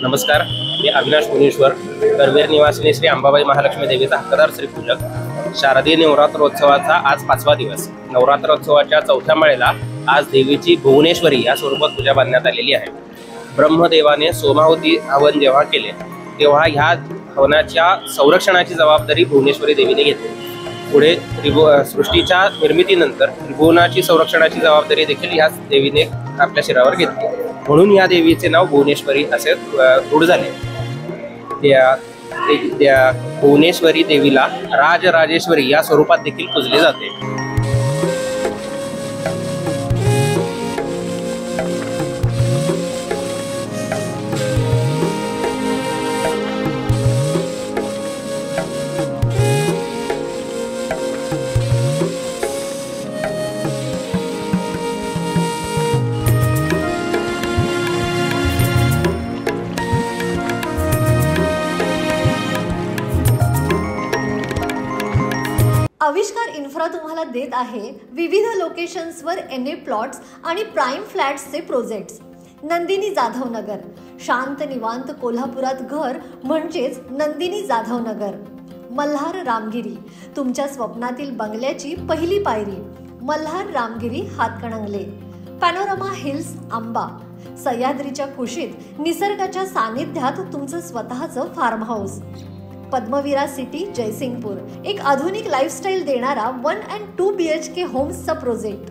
नमस्कार, मी अविनाश मुनीश्वर, करवीर निवासिनी श्री अंबाबाई महालक्ष्मी देवीचा हक्कदार श्रीपूजक. शारदीय नवरात्रोत्सवाचा आज 5वा दिवस. नवरात्रोत्सवाच्या 4थ्या माळेला आज देवीची भुवनेश्वरी या स्वरूपात पूजा बांधण्यात आलेली आहे. ब्रह्मदेवाने सोमावती हवन जेव्हा केले तेव्हा ह्या हवनाच्या संरक्षणाची जबाबदारी भुवनेश्वरी देवीने घेतली. पुढे सृष्टीच्या निर्मितीनंतर त्रिभुवनाची संरक्षणाची जबाबदारी देखील ह्याच देवीने आपल्या शिरावर घेतली. म्हणून या देवीचे नाव भुवनेश्वरी असे रूढ झाले. त्या भुवनेश्वरी देवीला राजराजेश्वरी या स्वरूपात देखील पूजले जाते. आविष्कार इन्फ्रा तुम्हाला देत आहे विविध लोकेशन्सवर NA प्लॉट्स आणि प्राइम फ्लॅट्सचे प्रोजेक्ट्स. नंदिनी जाधव नगर, शांत निवांत कोल्हापुरात घर म्हणजेच नंदिनी जाधव नगर. मल्हार रामगिरी, तुमच्या स्वप्नातील बंगल्याची पहिली पायरी. मल्हार रामगिरी हातकणंगले. पॅनोरामा हिल्स आंबा, सह्याद्रीच्या कुशीत निसर्गाच्या सानिध्यात तुमचं स्वतःचं farm house. Padmavira city Jaysingpur, एक आधुनिक लाईफस्टाईल देणारा 1 and 2 BHK होम्सचा प्रोजेक्ट.